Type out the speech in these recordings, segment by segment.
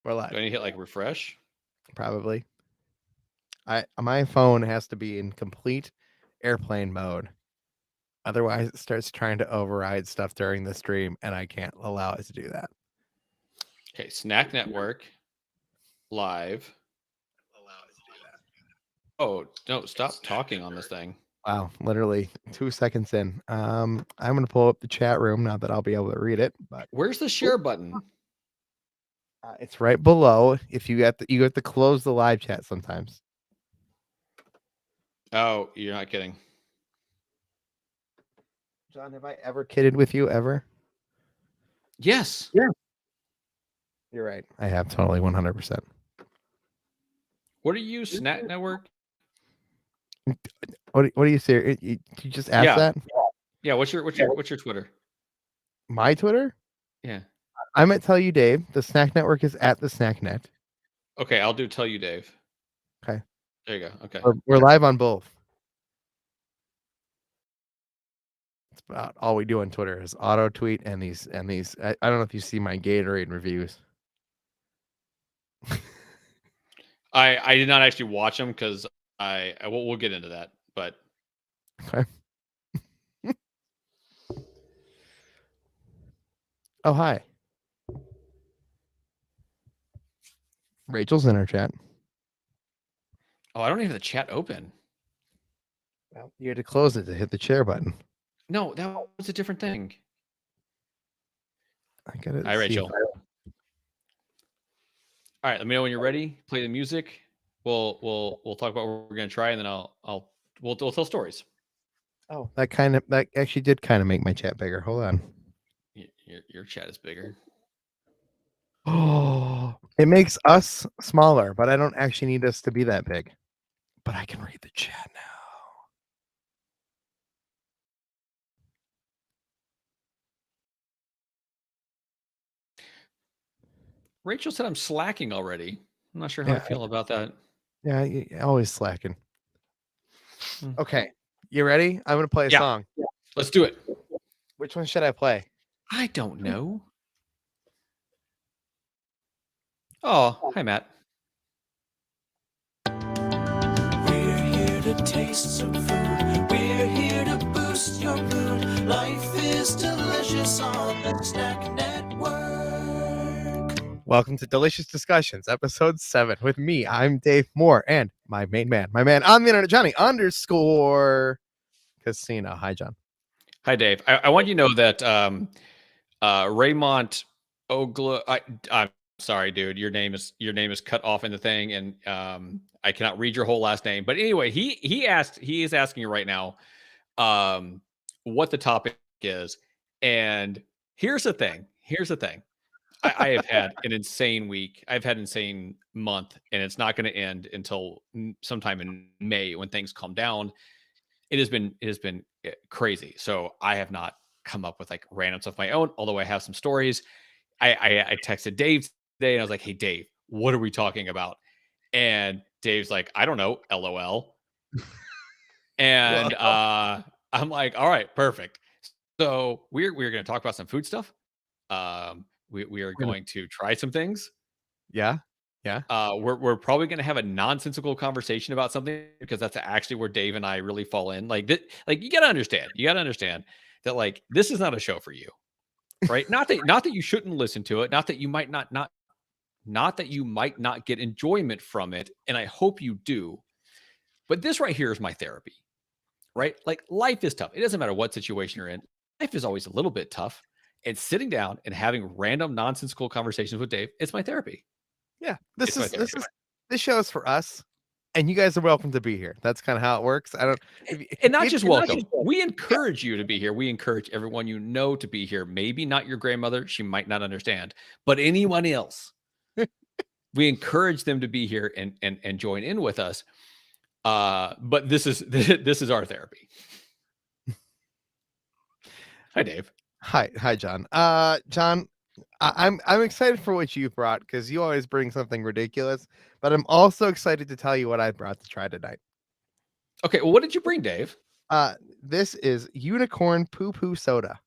We're live. Do I need to hit like refresh? Probably. My phone has to be in complete airplane mode. Otherwise, it starts trying to override stuff during the stream, and I can't allow it to do that. Okay, Snack Network live. Oh, no, stop talking on this thing. Wow, literally 2 seconds in. I'm gonna pull up the chat room now that I'll be able to read it. But Where's the share button? it's right below. If you have to close the live chat sometimes. Oh, you're not kidding. John, have I ever kidded with you ever? Yes. Yeah. You're right. I have totally 100%. What are you, Snack Network? What do you say? You just asked that? Yeah. What's your Twitter? My Twitter? Yeah. I might tell you, Dave. The Snack Network is at the Snack Net. Okay, I'll do tell you, Dave. Okay. There you go. Okay. We're live on both. It's about all we do on Twitter is auto tweet and these. I don't know if you see my Gatorade reviews. I did not actually watch them because we'll get into that, but okay. Oh, hi. Rachel's in our chat. Oh, I don't even have the chat open. Well, you had to close it to hit the share button. No, that was a different thing. I got it. Hi, Rachel. All right, let me know when you're ready. Play the music. We'll talk about what we're gonna try, and then we'll tell stories. Oh, that actually did kind of make my chat bigger. Hold on. Your chat is bigger. Oh, it makes us smaller, but I don't actually need us to be that big. But I can read the chat now. Rachel said I'm slacking already. I'm not sure how I feel about that. Yeah, you're always slacking. Okay, you ready? I'm going to play a song. Yeah. Let's do it. Which one should I play? I don't know. Oh, hi, Matt. We're here to taste some food. We're here to boost your mood. Life is delicious on the Snack Network. Welcome to Delicious Discussions, episode 7. With me, I'm Dave Moore, and my man on the internet, Jonny _ Casino. Hi, John. Hi, Dave. I want you to know that Raymond Ogla. I'm sorry, dude. Your name is cut off in the thing, and I cannot read your whole last name. But anyway, he is asking you right now what the topic is, and here's the thing. I have had an insane week. I've had an insane month, and it's not going to end until sometime in May when things calm down. It has been crazy. So I have not come up with like random stuff of my own, although I have some stories. I texted Dave today and I was like, hey, Dave, what are we talking about? And Dave's like, I don't know, LOL. And I'm like, all right, perfect. So we're going to talk about some food stuff. We are going to try some things. Yeah. We're probably going to have a nonsensical conversation about something because that's actually where Dave and I really fall in. Like you got to understand that like this is not a show for you, right? not that you shouldn't listen to it, not that you might not that you might not get enjoyment from it, and I hope you do. But this right here is my therapy, right? Like life is tough. It doesn't matter what situation you're in. Life is always a little bit tough. And sitting down and having random nonsensical conversations with Dave, it's my therapy. Yeah, this show is for us, and you guys are welcome to be here. That's kind of how it works. Not just welcome. We encourage you to be here. We encourage everyone you know to be here. Maybe not your grandmother; she might not understand, but anyone else, we encourage them to be here and join in with us. But this is our therapy. Hi, Dave. Hi, John. John, I'm excited for what you brought because you always bring something ridiculous, but I'm also excited to tell you what I brought to try tonight. Okay, well, what did you bring, Dave? This is unicorn poo soda.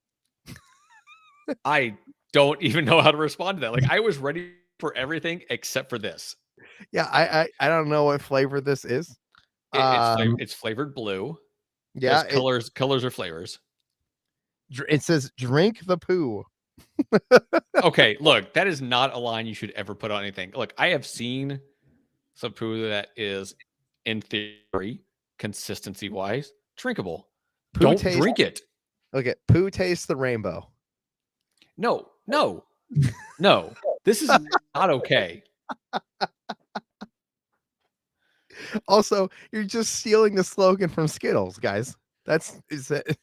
I don't even know how to respond to that. Like, I was ready for everything except for this. Yeah, I don't know what flavor this is. It's flavored blue. Yeah, There's colors or flavors. it says drink the poo. Okay, look, that is not a line you should ever put on anything. Look, I have seen some poo that is, in theory, consistency wise, drinkable. Don't drink it. Look at poo tastes the rainbow. No. This is not okay. Also, you're just stealing the slogan from Skittles, guys. Is it?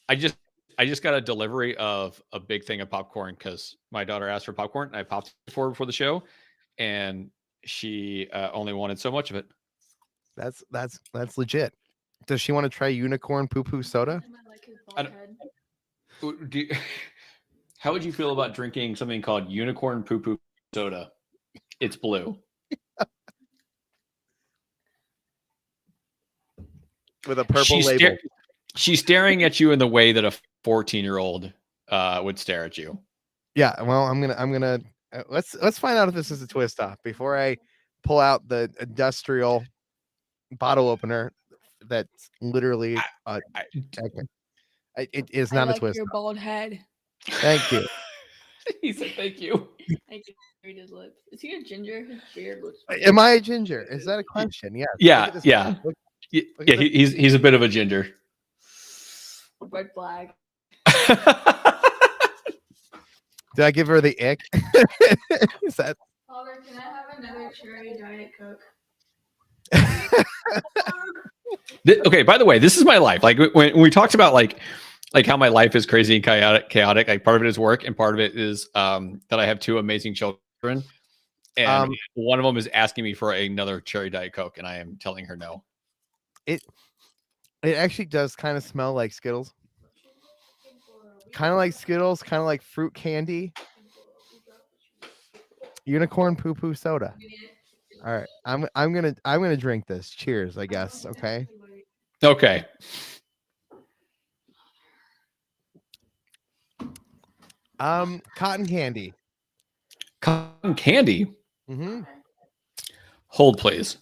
I just got a delivery of a big thing of popcorn because my daughter asked for popcorn. And I popped it for her before the show, and she only wanted so much of it. That's legit. Does she want to try unicorn poo poo soda? How would you feel about drinking something called unicorn poo poo soda? It's blue. With a purple label. She's staring at you in the way that a 14-year-old would stare at you. Yeah, well, I'm gonna let's find out if this is a twist off before I pull out the industrial bottle opener. That's literally it is not a twist. Your bald head. Thank you. He said thank you. I can read his lips. Is he a ginger? His beard looks. Am I a ginger? Is that a question? Yes. Yeah. He's a bit of a ginger. Red flag. Did I give her the ick? Is that? Father, can I have another cherry Diet Coke? Okay, by the way, this is my life. Like when we talked about like how my life is crazy and chaotic, like part of it is work and part of it is that I have two amazing children. And one of them is asking me for another cherry Diet Coke, and I am telling her no. It actually does kind of smell like Skittles. Kind of like Skittles, kind of like fruit candy. Unicorn poo poo soda. All right, I'm gonna drink this. Cheers, I guess. Okay. Okay. Cotton candy. Cotton candy. Mm-hmm. Hold, please.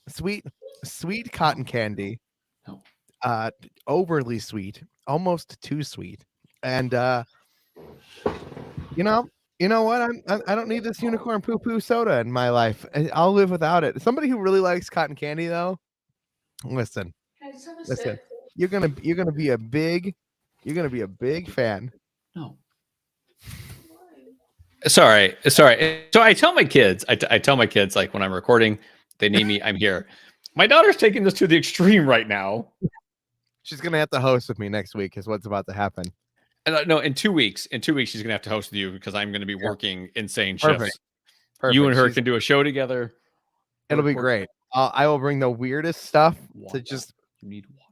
Sweet cotton candy. No. Overly sweet, almost too sweet, and you know what? I don't need this unicorn poo poo soda in my life. I'll live without it. Somebody who really likes cotton candy, though, listen. You're gonna be a big fan. No. Sorry. So I tell my kids, I tell my kids, like when I'm recording, they need me, I'm here. My daughter's taking this to the extreme right now. She's gonna have to host with me next week. Is what's about to happen. No, in 2 weeks. In 2 weeks, she's gonna have to host with you because I'm gonna be working insane Perfect. shifts. You and her can do a show together. It'll be great. I will bring the weirdest stuff to just. You need water.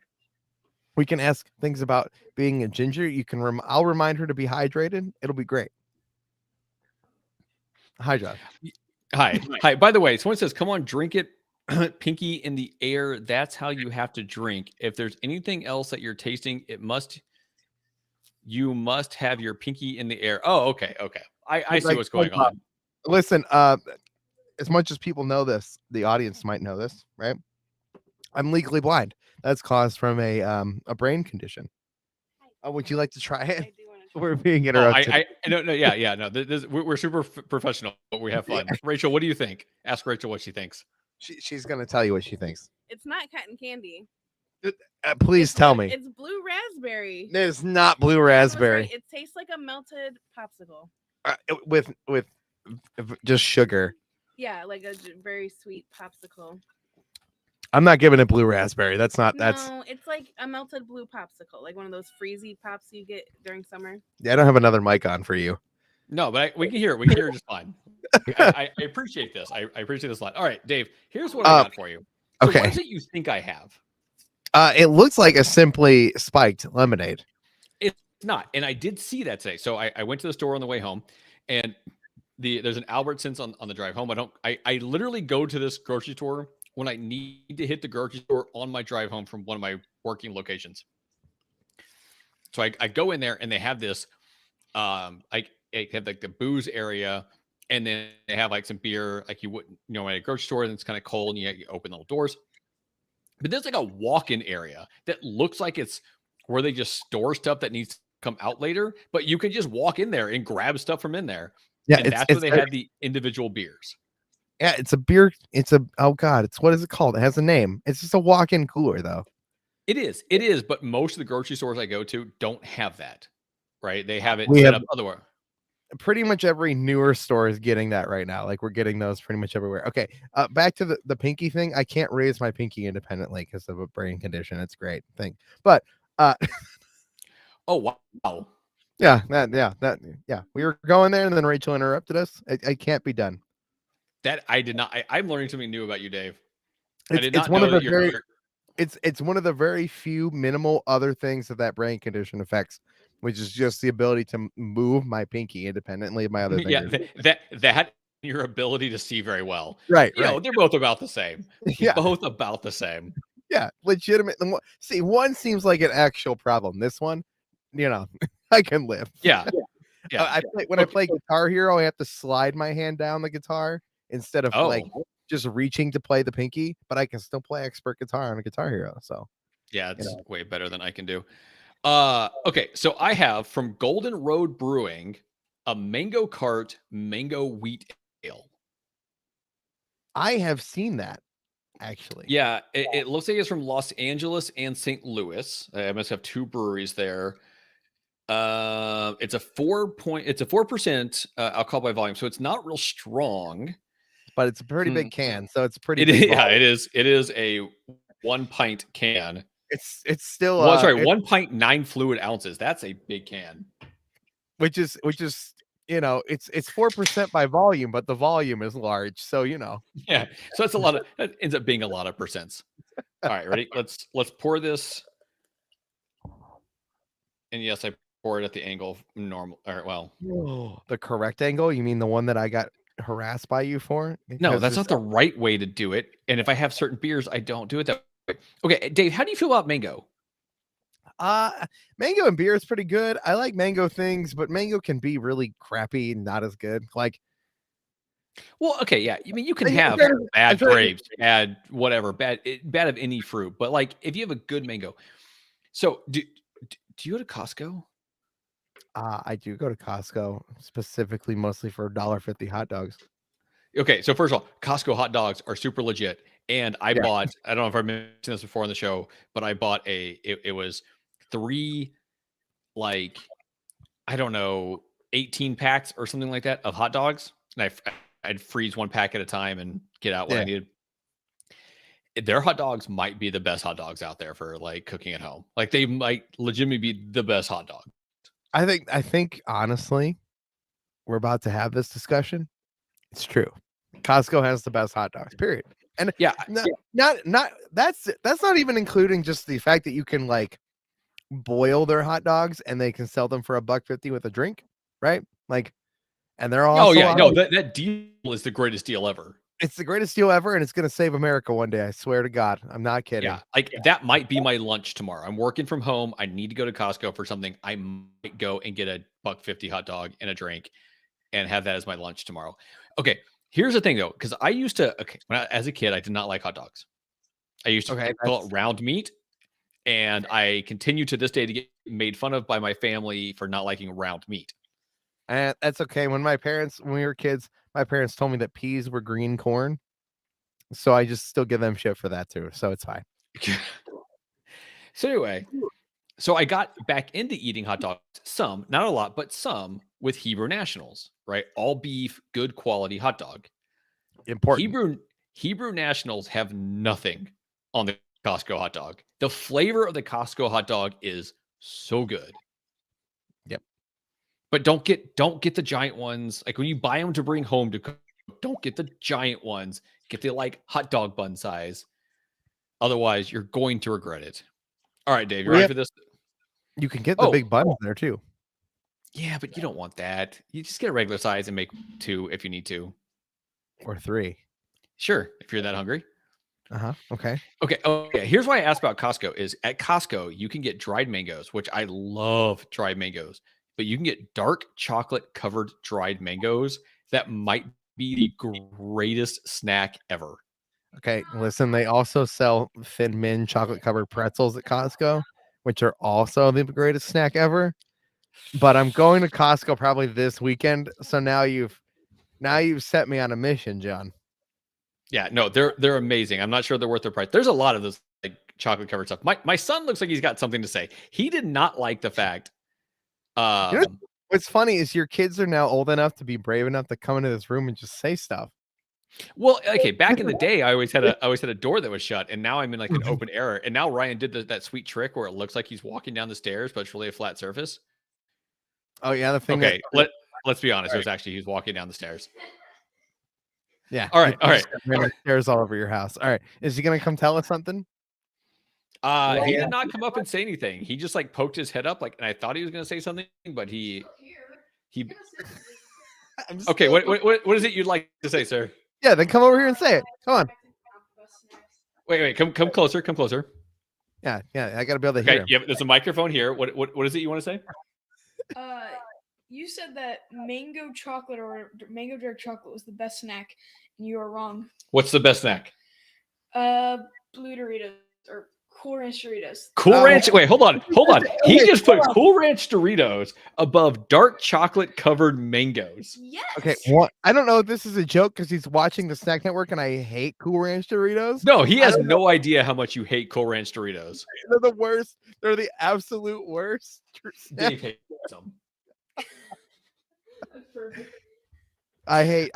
We can ask things about being a ginger. You can. I'll remind her to be hydrated. It'll be great. Hi, Josh. Hi. By the way, someone says, "Come on, drink it." Pinky in the air. That's how you have to drink. If there's anything else that you're tasting, you must have your pinky in the air. Oh, okay. I see what's going on. Listen, as much as people know this, the audience might know this, right? I'm legally blind. That's caused from a brain condition. Would you like to try it? We're being interrupted. No. We're super professional, but we have fun. Rachel, what do you think? Ask Rachel what she thinks. She's going to tell you what she thinks. It's not cotton candy. Please tell me. It's blue raspberry. It's not blue raspberry. Right. It tastes like a melted popsicle. With just sugar. Yeah, like a very sweet popsicle. I'm not giving it blue raspberry. That's it's like a melted blue popsicle, like one of those freezy pops you get during summer. Yeah, I don't have another mic on for you. No, but we can hear it. We can hear it just fine. I appreciate this. I appreciate this a lot. All right, Dave, here's what I got for you. So okay. What is it you think I have? It looks like a simply spiked lemonade. It's not. And I did see that today. So I went to the store on the way home, and there's an Albertsons on the drive home. I literally go to this grocery store when I need to hit the grocery store on my drive home from one of my working locations. So I go in there and they have this, I have like the booze area and then they have like some beer, like you wouldn't, at a grocery store, and it's kind of cold, and you open the little doors. But there's like a walk-in area that looks like it's where they just store stuff that needs to come out later, but you can just walk in there and grab stuff from in there. Yeah, And that's where they had the individual beers. Yeah, it's a beer. Oh god, it's what is it called? It has a name. It's just a walk-in cooler though. It is, but most of the grocery stores I go to don't have that, right? They have it We set have- up otherwise. Pretty much every newer store is getting that right now. Like we're getting those pretty much everywhere. Okay, back to the pinky thing. I can't raise my pinky independently because of a brain condition. It's a great thing, but Oh wow. yeah, we were going there, and then Rachel interrupted us. I can't be done. That I did not. I'm learning something new about you, Dave. I It's, did it's not one know of the that very it's one of the very few minimal other things that brain condition affects, which is just the ability to move my pinky independently of my other yeah, fingers. that your ability to see very well. Right. They're both about the same. Yeah. Both about the same. Yeah, legitimate. See, one seems like an actual problem. This one, I can live. Yeah. When I play Guitar Hero, I have to slide my hand down the guitar instead of like just reaching to play the pinky, but I can still play expert guitar on a Guitar Hero. So yeah, it's way better than I can do. Okay, so I have from Golden Road Brewing a Mango Cart Mango Wheat Ale. I have seen that actually. Yeah, it looks like it's from Los Angeles and St. Louis. I must have two breweries there. It's a 4% alcohol by volume, so it's not real strong. But it's a pretty big can, so it's pretty. It is. It is a 1 pint can. It's still. Well, sorry, 1 pint 9 fluid ounces. That's a big can. Which is it's 4% by volume, but the volume is large, so Yeah, so it's a lot of. That ends up being a lot of percents. All right, ready? Let's pour this. And yes, I pour it at the angle normal. Or well, the correct angle. You mean the one that I got harassed by you for? No, that's not the right way to do it. And if I have certain beers, I don't do it that way. Okay, Dave, how do you feel about mango? Mango and beer is pretty good. I like mango things, but mango can be really crappy and not as good. Like, well, okay, yeah. I mean, you can Yeah, have bad grapes, bad whatever, bad of any fruit. But like, if you have a good mango, so do you go to Costco? I do go to Costco specifically, mostly for $1.50 hot dogs. Okay, so first of all, Costco hot dogs are super legit. And I bought, I don't know if I mentioned this before on the show, but I bought it was 3, like, I don't know, 18 packs or something like that of hot dogs. And I'd freeze 1 pack at a time and get out what I needed. Their hot dogs might be the best hot dogs out there for like cooking at home. Like they might legitimately be the best hot dog. I think honestly, we're about to have this discussion. It's true. Costco has the best hot dogs, period. And not that's not even including just the fact that you can like boil their hot dogs and they can sell them for $1.50 with a drink, right? Like, and they're all that deal is the greatest deal ever. It's the greatest deal ever, and it's gonna save America one day. I swear to God, I'm not kidding. Yeah, like that might be my lunch tomorrow. I'm working from home. I need to go to Costco for something. I might go and get a $1.50 hot dog and a drink, and have that as my lunch tomorrow. Okay. Here's the thing, though, because I used to, as a kid, I did not like hot dogs. I used to call it round meat, and I continue to this day to get made fun of by my family for not liking round meat. And that's okay. When we were kids, my parents told me that peas were green corn, so I just still give them shit for that too. So it's fine. So anyway, so I got back into eating hot dogs, some, not a lot, but some with Hebrew Nationals, right? All beef, good quality hot dog. Important. Hebrew Nationals have nothing on the Costco hot dog. The flavor of the Costco hot dog is so good. Yep. But don't get the giant ones. Like when you buy them to bring home to cook, don't get the giant ones. Get the like hot dog bun size. Otherwise, you're going to regret it. All right, Dave, you ready for this? You can get the big buns there too. Yeah, but you don't want that. You just get a regular size and make 2 if you need to. Or 3. Sure, if you're that hungry. Okay. Okay. Here's why I asked about Costco is at Costco, you can get dried mangoes, which I love dried mangoes, but you can get dark chocolate covered dried mangoes that might be the greatest snack ever. Okay, listen, they also sell Thin Mint chocolate covered pretzels at Costco, which are also the greatest snack ever. But I'm going to Costco probably this weekend, so now you've set me on a mission, John. Yeah, no, they're amazing. I'm not sure they're worth their price. There's a lot of this like chocolate covered stuff. My son looks like he's got something to say. He did not like the fact. You know, what's funny is your kids are now old enough to be brave enough to come into this room and just say stuff. Well, okay, back in the day, I always had a door that was shut, and now I'm in like an open air. And now Ryan did that sweet trick where it looks like he's walking down the stairs, but it's really a flat surface. Oh yeah, the thing. Okay, let's be honest. It was actually he's walking down the stairs. Yeah. All right. Stairs all over your house. All right. Is he gonna come tell us something? He did not come up and say anything. He just like poked his head up, like, and I thought he was gonna say something, but he. Okay, what is it you'd like to say, sir? Yeah, then come over here and say it. Come on. Wait, come closer, come closer. Yeah, I gotta be able to hear him. Yeah, there's a microphone here. What is it you want to say? You said that mango chocolate or mango dark chocolate was the best snack, and you are wrong. What's the best snack? Blue Doritos or Cool Ranch Doritos. Cool Ranch. Wait, hold on. He just put Cool Ranch Doritos above dark chocolate covered mangoes. Yes. Okay, what? I don't know if this is a joke because he's watching the Snack Network and I hate Cool Ranch Doritos. No, he has no idea how much you hate Cool Ranch Doritos. They're the worst. They're the absolute worst. Dave hates them. I hate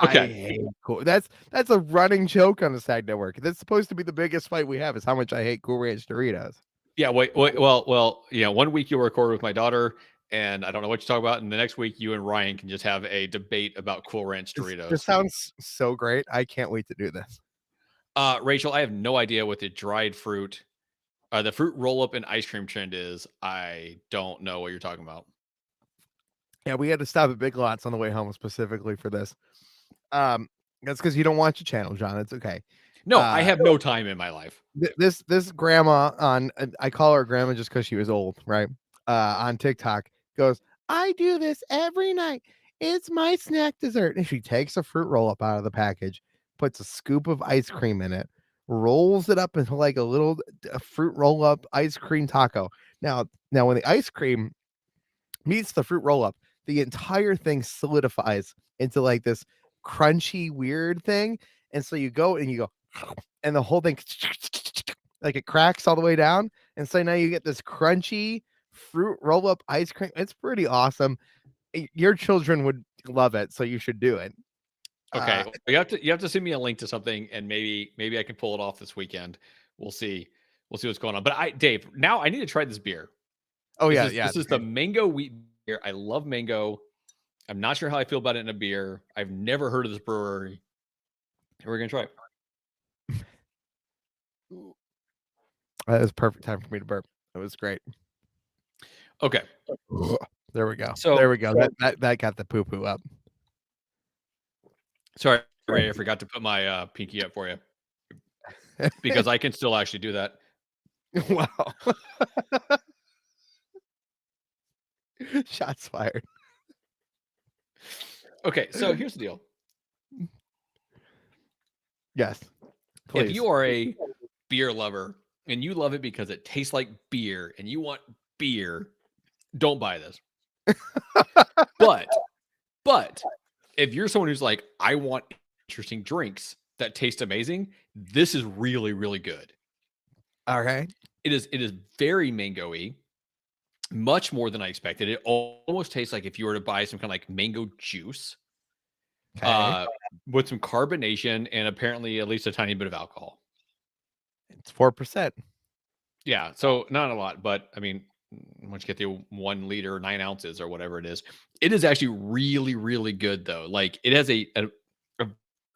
cool. That's a running joke on the Snack Network. That's supposed to be the biggest fight we have is how much I hate Cool Ranch Doritos. Yeah, well, 1 week you'll record with my daughter, and I don't know what you talk about, and the next week you and Ryan can just have a debate about Cool Ranch Doritos. This sounds so great. I can't wait to do this. Rachel, I have no idea what the dried fruit, the fruit roll-up and ice cream trend is. I don't know what you're talking about. Yeah, we had to stop at Big Lots on the way home specifically for this. That's because you don't watch the channel, John. It's okay. No, I have no time in my life. This grandma on, I call her grandma just because she was old, right? On TikTok goes, I do this every night. It's my snack dessert. And she takes a fruit roll up out of the package, puts a scoop of ice cream in it, rolls it up into like a fruit roll up ice cream taco. Now when the ice cream meets the fruit roll up, the entire thing solidifies into like this crunchy weird thing. And so you go and the whole thing like it cracks all the way down. And so now you get this crunchy fruit roll up ice cream. It's pretty awesome. Your children would love it, so you should do it. Okay, you have to send me a link to something, and maybe I can pull it off this weekend. We'll see what's going on. But Dave, now I need to try this beer. Oh this yeah. This is the mango wheat beer. I love mango. I'm not sure how I feel about it in a beer. I've never heard of this brewery. We're gonna try it. That was perfect time for me to burp. It was great. Okay. There we go. So there we go. That got the poo up. Sorry, Ray, I forgot to put my pinky up for you because I can still actually do that. Wow. Shots fired. Okay, so here's the deal. Yes. Please. If you are a beer lover and you love it because it tastes like beer and you want beer, don't buy this. But if you're someone who's like, I want interesting drinks that taste amazing, this is really, really good. Okay. It is very mango-y, much more than I expected. It almost tastes like if you were to buy some kind of like mango juice, with some carbonation and apparently at least a tiny bit of alcohol. It's 4%. Yeah, so not a lot, but I mean, once you get the 1 liter, 9 ounces or whatever it is actually really, really good though. Like it has a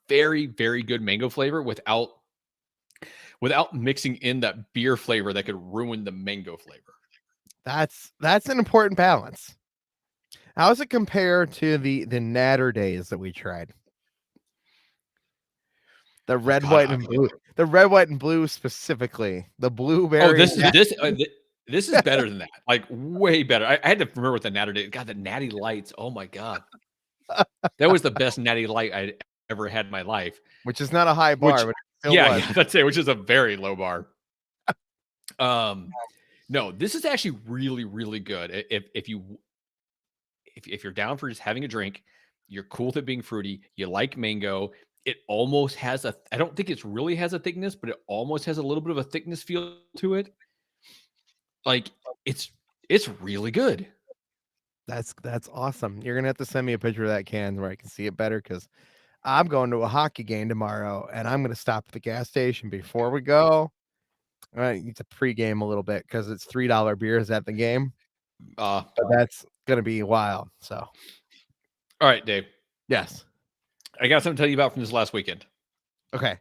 very, very good mango flavor without mixing in that beer flavor that could ruin the mango flavor. That's an important balance. How does it compare to the Natter days that we tried? The red, white, and blue. The red, white, and blue specifically. The blueberry. Oh, this is better than that. Like way better. I had to remember what the Natter did. God, the Natty Lights. Oh my God. That was the best natty light I'd ever had in my life. Which is not a high Which- bar, but it still Yeah, was. yeah, that's it, which is a very low bar. No, this is actually really, really good. If you're down for just having a drink, you're cool with it being fruity, you like mango, it almost has I don't think it's really has a thickness, but it almost has a little bit of a thickness feel to it. Like it's really good. That's awesome. You're gonna have to send me a picture of that can where I can see it better because I'm going to a hockey game tomorrow and I'm gonna stop at the gas station before we go. It's a pregame a little bit because it's $3 beers at the game, but that's gonna be wild. So, All right, Dave. yes, I got something to tell you about from this last weekend. okay.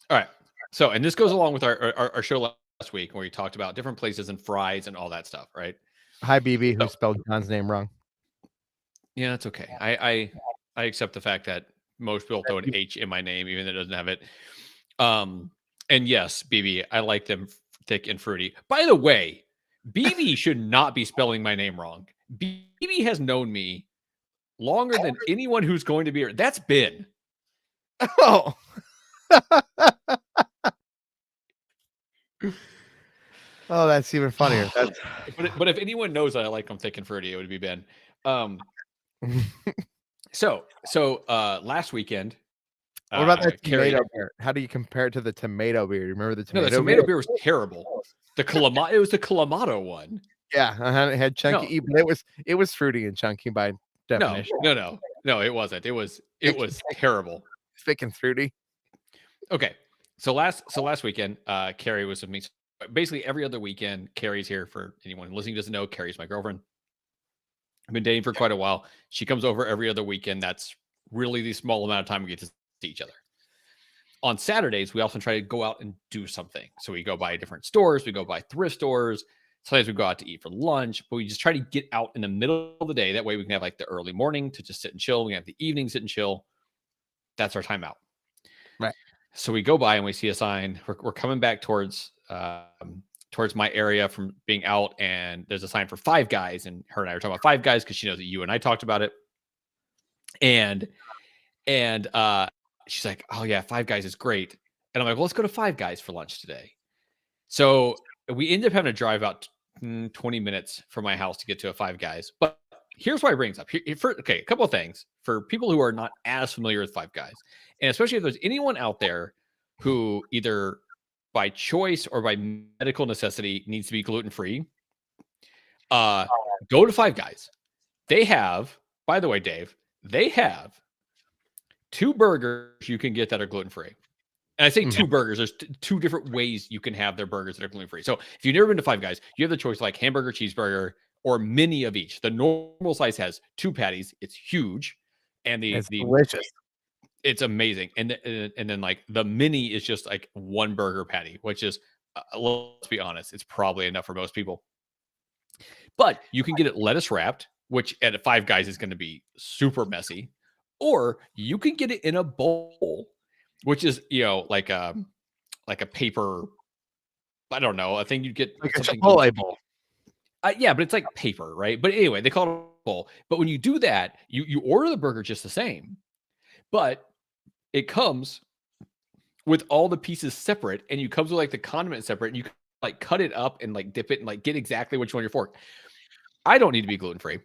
All right. So, and this goes along with our show last week where we talked about different places and fries and all that stuff, right? Hi, BB, who So- spelled John's name wrong. Yeah, that's okay. I accept the fact that most people throw an H in my name, even though it doesn't have it. And yes, BB, I like them thick and fruity. By the way, BB should not be spelling my name wrong. BB has known me longer than anyone who's going to be here. That's Ben. Oh. Oh, that's even funnier. That's But if anyone knows that I like them thick and fruity, it would be Ben. So last weekend, what about that Carrie- tomato beer? How do you compare it to the tomato beer? Remember the No, tomato the tomato beer was terrible. It was the Clamato one. Yeah, it had chunky, but it was fruity and chunky by definition. No, it wasn't. It was terrible. Thick and fruity. Okay, so last weekend, Carrie was with me. Basically, every other weekend, Carrie's here. For anyone listening who doesn't know, Carrie's my girlfriend. I've been dating for quite a while. She comes over every other weekend. That's really the small amount of time we get to see each other. On Saturdays, we often try to go out and do something. So we go by different stores, we go by thrift stores. Sometimes we go out to eat for lunch, but we just try to get out in the middle of the day. That way we can have like the early morning to just sit and chill. We have the evening sit and chill. That's our time out. Right. So we go by and we see a sign. We're coming back towards my area from being out, and there's a sign for Five Guys, and her and I were talking about Five Guys because she knows that you and I talked about it. And she's like, "Oh yeah, Five Guys is great." And I'm like, "Well, let's go to Five Guys for lunch today." So we end up having to drive out 20 minutes from my house to get to a Five Guys. But here's why it brings up. A couple of things for people who are not as familiar with Five Guys, and especially if there's anyone out there who either by choice or by medical necessity needs to be gluten-free, go to Five Guys. They have, by the way, Dave, they have 2 burgers you can get that are gluten-free. And I say 2 burgers. There's 2 different ways you can have their burgers that are gluten-free. So if you've never been to Five Guys, you have the choice like hamburger, cheeseburger, or mini of each. The normal size has 2 patties. It's huge. And It's delicious. It's amazing. And then like the mini is just like 1 burger patty, which is, let's be honest, it's probably enough for most people. But you can get it lettuce wrapped, which at Five Guys is going to be super messy. Or you can get it in a bowl, which is, like a paper. I don't know. I think you'd get Like a something. Chipotle bowl. Yeah, but it's like paper, right? But anyway, they call it a bowl. But when you do that, you order the burger just the same, but it comes with all the pieces separate, and you comes with like the condiment separate, and you can like cut it up and like dip it and like get exactly what you want your fork. I don't need to be gluten free.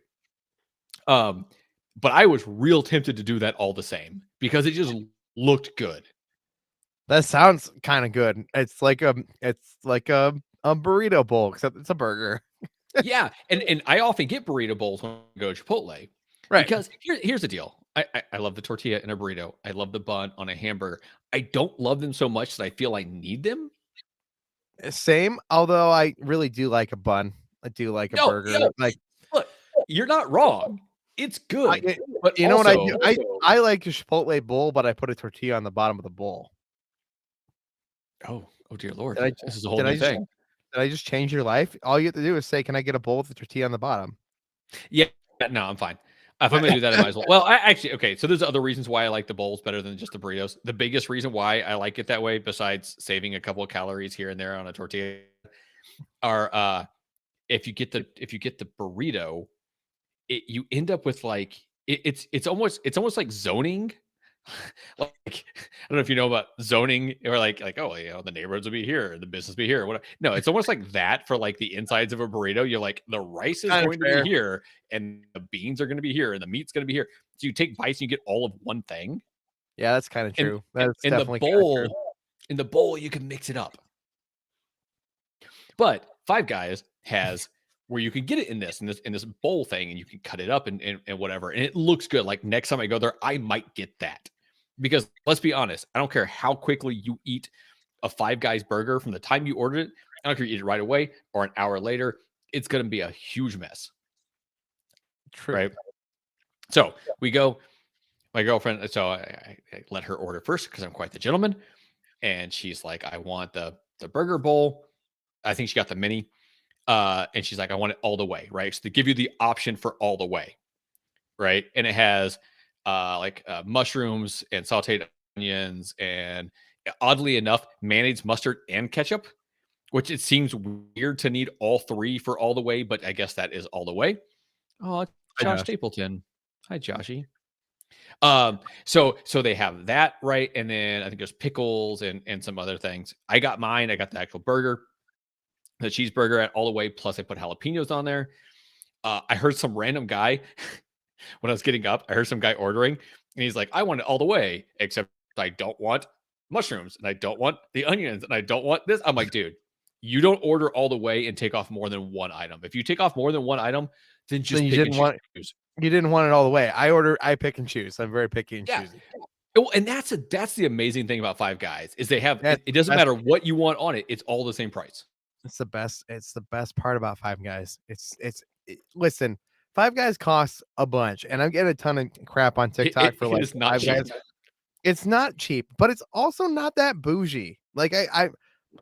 But I was real tempted to do that all the same because it just looked good. That sounds kind of good. It's like a burrito bowl, except it's a burger. Yeah, and I often get burrito bowls when I go to Chipotle, Right. because here's the deal. I love the tortilla in a burrito. I love the bun on a hamburger. I don't love them so much that I feel I need them. Same, although I really do like a bun. I do like a burger. Like, Look, you're not wrong. It's good. But you know what I also- do? I like a Chipotle bowl, but I put a tortilla on the bottom of the bowl. Oh dear Lord. Did This is a whole did new I just- thing. Did I just change your life? All you have to do is say, "Can I get a bowl with the tortilla on the bottom?" Yeah, no, I'm fine. If I'm gonna do that, I might as well. Well, okay. So there's other reasons why I like the bowls better than just the burritos. The biggest reason why I like it that way, besides saving a couple of calories here and there on a tortilla, are if you get the burrito, you end up with like it's almost like zoning. Like, I don't know if you know about zoning, or like oh, the neighborhoods will be here, the business will be here, whatever. No, it's almost like that for like the insides of a burrito. You're like, the rice is Kinda going to fair. be here, and the beans are going to be here, and the meat's going to be here. So you take bites and you get all of one thing. Yeah, that's kind of And true. That's in the definitely kinda true. bowl, you can mix it up. But Five Guys has where you can get it in this bowl thing, and you can cut it up and whatever, and it looks good. Like next time I go there, I might get that, because let's be honest, I don't care how quickly you eat a Five Guys burger from the time you ordered it. I don't care if you eat it right away or an hour later. It's going to be a huge mess, True. right? So we go. My girlfriend. So I let her order first because I'm quite the gentleman, and she's like, "I want the burger bowl." I think she got the mini. And she's like, I want it all the way, right? So they give you the option for all the way, right? And it has mushrooms and sauteed onions, and oddly enough, mayonnaise, mustard, and ketchup, which it seems weird to need all three for all the way, but I guess that is all the way. Oh, it's Hi, Josh Josh. Stapleton. Hi, Joshy. So they have that, right? And then I think there's pickles and some other things. I got mine. I got the actual burger, the cheeseburger at all the way, plus I put jalapenos on there. I heard some random guy when I was getting up, I heard some guy ordering, and he's like, I want it all the way, except I don't want mushrooms, and I don't want the onions, and I don't want this. I'm like, dude, you don't order all the way and take off more than one item. If you take off more than one item, then just you pick and didn't want choose. you didn't want it all the way. I pick and choose. I'm very picky and Yeah. choosy. Oh, and that's the amazing thing about Five Guys is they have That's it doesn't the matter what you want on it, it's all the same price. It's the best. It's the best part about Five Guys. Listen, Five Guys costs a bunch, and I'm getting a ton of crap on TikTok for It like is not Five cheap. Guys. It's not cheap, but it's also not that bougie. Like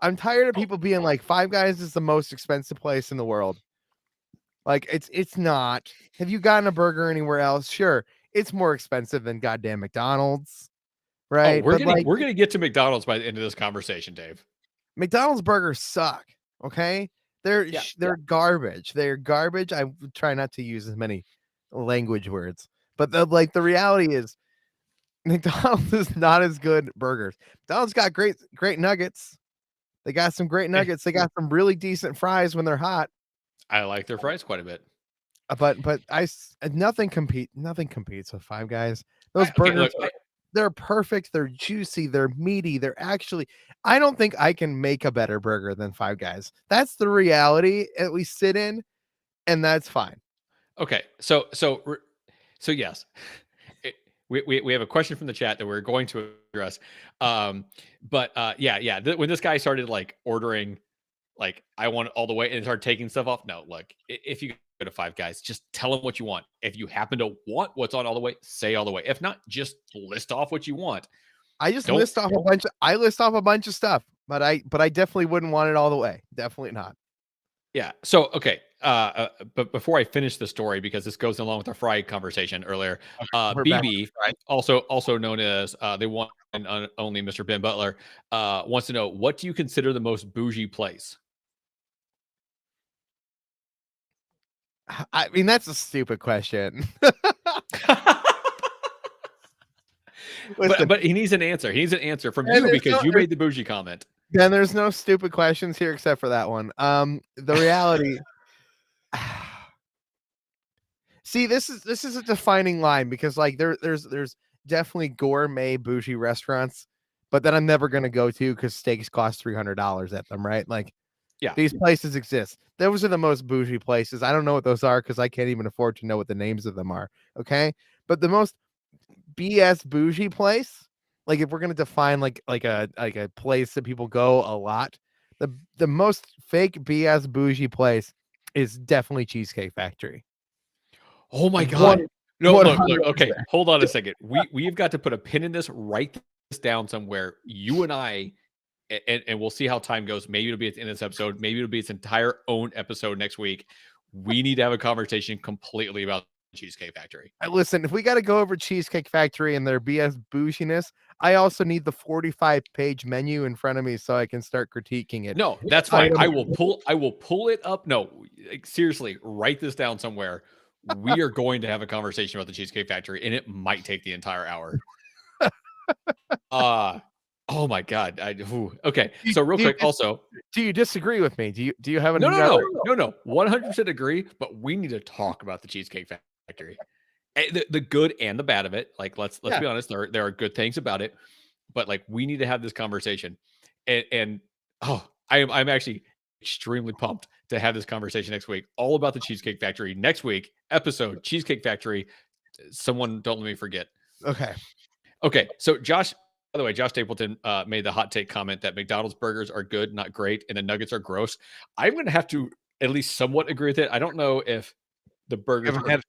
I'm tired of people being like Five Guys is the most expensive place in the world. Like it's not. Have you gotten a burger anywhere else? Sure, it's more expensive than goddamn McDonald's, Oh, right? we're But like gonna get to McDonald's by the end of this conversation, Dave. McDonald's burgers suck. Okay, they're Yeah. they're garbage. They're garbage. I try not to use as many language words, but the reality is McDonald's is not as good burgers. McDonald's got great nuggets. They got some great nuggets. They got some really decent fries when they're hot. I like their fries quite a bit. But nothing competes with Five Guys. Those Okay, burgers, look, they're perfect. They're juicy. They're meaty. I don't think I can make a better burger than Five Guys. That's the reality that we sit in, and that's fine. okay, so yes, we have a question from the chat that we're going to address. When this guy started like ordering, like I want it all the way, and started taking stuff off. No, look, if you go to Five Guys, just tell them what you want. If you happen to want what's on all the way, say all the way. If not, just list off what you want. I list off a bunch of stuff, but I definitely wouldn't want it all the way. Definitely not. Yeah. So okay. But before I finish the story, because this goes along with our fry conversation earlier, We're back on BB, fry. also known as the one and only Mr. Ben Butler, wants to know, what do you consider the most bougie place? I mean, that's a stupid question. Listen, But he needs an answer. He needs an answer from And you there's because no- you made the bougie comment. then there's no stupid questions here except for that one. The reality. See, this is a defining line because like there's definitely gourmet bougie restaurants, but that I'm never gonna go to because steaks cost $300 at them, right? Like, Yeah. these places exist. Those are the most bougie places. I don't know what those are because I can't even afford to know what the names of them are. Okay, but the most BS bougie place, like if we're gonna define like a place that people go a lot, the most fake BS bougie place is definitely Cheesecake Factory. Oh my One- God. No, look, 100%. okay, hold on a second. We've got to put a pin in this, write this down somewhere. You and I, and we'll see how time goes. Maybe it'll be at the end of this episode. Maybe it'll be its entire own episode next week. We need to have a conversation completely about Cheesecake Factory. Listen, if we got to go over Cheesecake Factory and their BS bouginess, I also need the 45-page menu in front of me so I can start critiquing it. No, that's fine. I will pull it up. No, like, seriously, write this down somewhere. we are going to have a conversation about the Cheesecake Factory, and it might take the entire hour. Oh my God. Okay. So real quick, also, Do you disagree with me? Do you have no, another? 100% agree, but we need to talk about the Cheesecake Factory. The good and the bad of it. Like, let's Yeah. be honest, there are good things about it, but like we need to have this conversation. And I'm actually extremely pumped to have this conversation next week, all about the Cheesecake Factory. Next week, episode Cheesecake Factory. Someone don't let me forget. Okay. So Josh, by the way, Josh Stapleton made the hot take comment that McDonald's burgers are good, not great, and the nuggets are gross. I'm going to have to at least somewhat agree with it. I don't know if the burgers are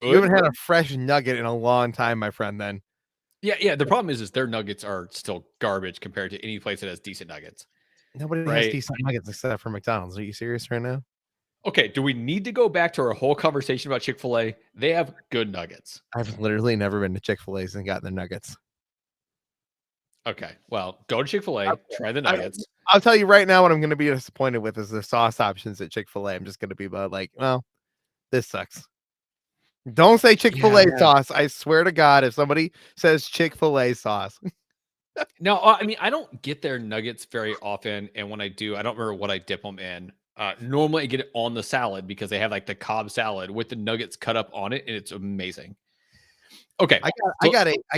You haven't had a fresh nugget in a long time, my friend. Then yeah. The problem is their nuggets are still garbage compared to any place that has decent nuggets. nobody has decent nuggets except for McDonald's. Are you serious right now? Okay, do we need to go back to our whole conversation about Chick-fil-A? They have good nuggets. I've literally never been to Chick-fil-A's and gotten the nuggets. Okay, well, go to Chick-fil-A, try the nuggets. I'll tell you right now what I'm going to be disappointed with is the sauce options at Chick-fil-A. I'm just going to be like, well, this sucks. Don't say Chick-fil-A sauce. I swear to God, if somebody says Chick-fil-A sauce. No, I mean, I don't get their nuggets very often. And when I do, I don't remember what I dip them in. Normally I get it on the salad because they have like the Cobb salad with the nuggets cut up on it. And it's amazing. Okay. I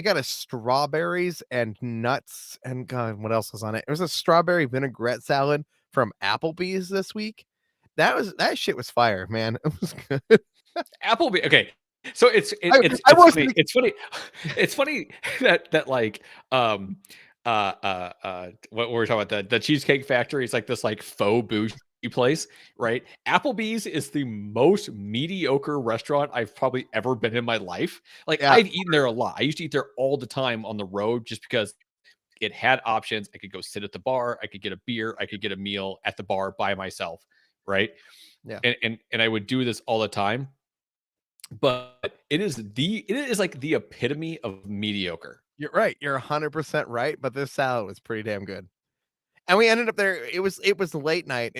got a strawberries and nuts and God, what else was on it? It was a strawberry vinaigrette salad from Applebee's this week. That shit was fire, man. It was good. Applebee. Okay. So it's funny. It's funny. It's funny that like what we're talking about, the Cheesecake Factory is like this like faux bougie place, right? Applebee's is the most mediocre restaurant I've probably ever been in my life. Like I've eaten there a lot. I used to eat there all the time on the road just because it had options. I could go sit at the bar, I could get a beer, I could get a meal at the bar by myself, right? Yeah. And I would do this all the time. But it is like the epitome of mediocre. You're right. You're 100% right. But this salad was pretty damn good. And we ended up there. It was late night.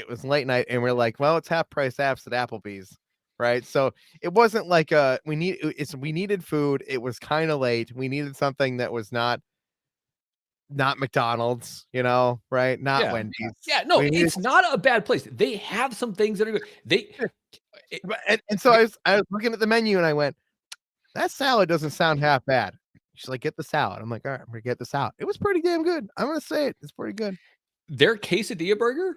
And we're like, well, it's half price apps at Applebee's, right? So it wasn't like we needed food. It was kind of late. We needed something that was not McDonald's, right? Not Wendy's. Yeah, no, it's not a bad place. They have some things that are good. So I was looking at the menu and I went, that salad doesn't sound half bad. She's like, get the salad. I'm like, all right, I'm gonna get this out. It was pretty damn good. I'm gonna say it. It's pretty good. Their quesadilla burger,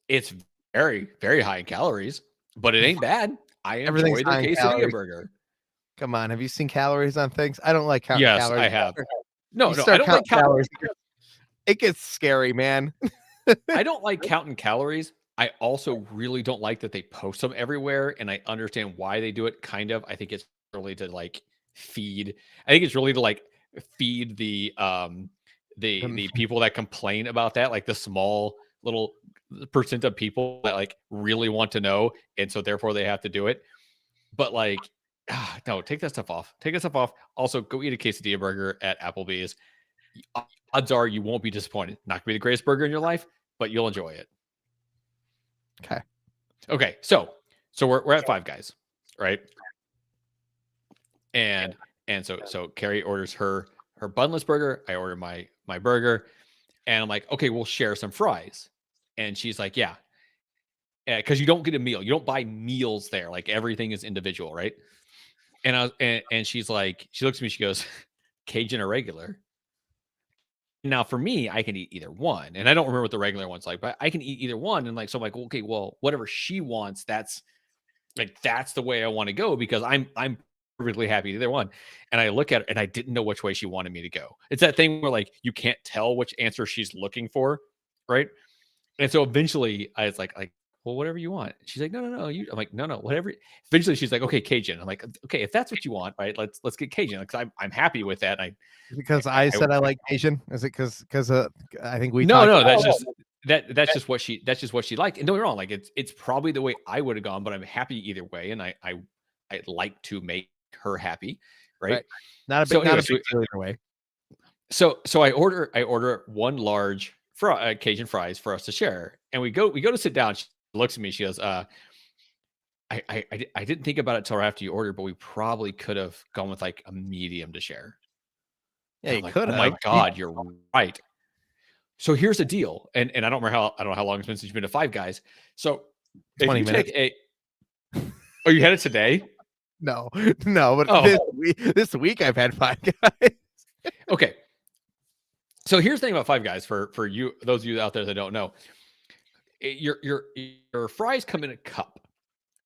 it's very, very high in calories, but it ain't bad. I enjoy the quesadilla burger. Come on, have you seen calories on things? I don't like counting calories. Yes, I have. No, I don't like calories. It gets scary, man. I don't like counting calories. I also really don't like that they post them everywhere, and I understand why they do it. Kind of, I think it's really to like feed. I think it's really to like feed the people that complain about that, like the small little percent of people that like really want to know, and so therefore they have to do it. But like, no, take that stuff off. Take that stuff off. Also, go eat a quesadilla burger at Applebee's. Odds are you won't be disappointed. Not gonna be the greatest burger in your life, but you'll enjoy it. Okay. So we're at Five Guys, right? And so Carrie orders her bunless burger. I order my burger, and I'm like, okay, we'll share some fries. And she's like, yeah, because you don't get a meal. You don't buy meals there. Like everything is individual, right? And she's like, she looks at me, she goes, Cajun or regular? Now, for me, I can eat either one, and I don't remember what the regular one's like, but I can eat either one. And like, so I'm like, okay, well, whatever she wants, that's the way I want to go because I'm perfectly happy with either one. And I look at her, and I didn't know which way she wanted me to go. It's that thing where like you can't tell which answer she's looking for, right? And so eventually, I was like, well, whatever you want. She's like, no. I'm like, no, whatever. Eventually, she's like, okay, Cajun. I'm like, okay, if that's what you want, right? Let's get Cajun because I'm happy with that. Because I said I like Cajun. Is it because I think we no, that's just what she liked. And don't get me wrong, like it's probably the way I would have gone, but I'm happy either way, and I'd like to make her happy, right? Not a big deal either way. So I order one large Cajun fries for us to share, and we go to sit down. She looks at me, she goes, I didn't think about it till after you ordered, but we probably could have gone with like a medium to share. Yeah, And you I'm like, could oh have. my God, you're right. So here's the deal. And I don't know how long it's been since you've been to Five Guys. So if 20 you minutes. take oh, you had it today? No, but Oh. this week I've had Five Guys. Okay. So here's the thing about Five Guys for you, those of you out there that don't know. Your fries come in a cup,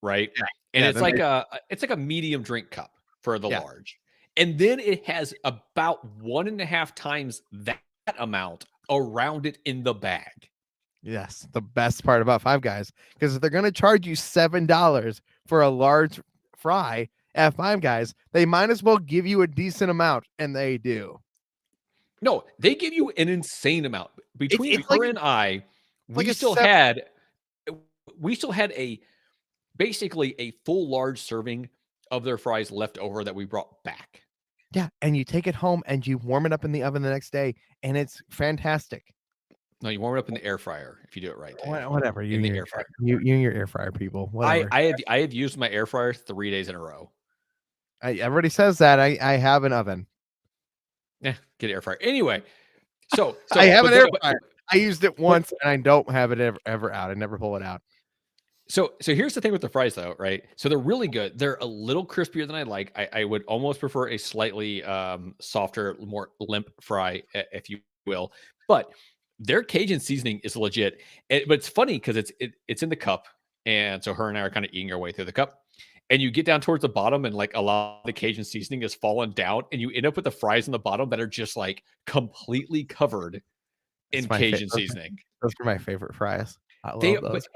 right? And Yeah, it's then like a medium drink cup for the Yeah. large. And then it has about 1.5 times that amount around it in the bag. Yes, the best part about Five Guys, because if they're going to charge you $7 for a large fry at Five Guys, they might as well give you a decent amount, and they do. No, they give you an insane amount. Between it's her like- and I, like we a still had basically a full large serving of their fries left over that we brought back. Yeah, and you take it home and you warm it up in the oven the next day, and it's fantastic. No, you warm it up in the air fryer if you do it right. Dave. Whatever, you In and the your air fryer. you and your air fryer people. Whatever. I have used my air fryer 3 days in a row. Everybody says that. I have an oven. Yeah, get an air fryer. Anyway, so I have but an air but- fryer. I used it once, and I don't have it ever out. I never pull it out. So here's the thing with the fries though, right? So they're really good. They're a little crispier than I like. I would almost prefer a slightly softer, more limp fry, if you will. But their Cajun seasoning is legit. But it's funny because it's in the cup, and so her and I are kind of eating our way through the cup. And you get down towards the bottom, and like a lot of the Cajun seasoning is fallen down, and you end up with the fries on the bottom that are just like completely covered in It's my Cajun favorite. seasoning. Those are my favorite fries. I love They- those.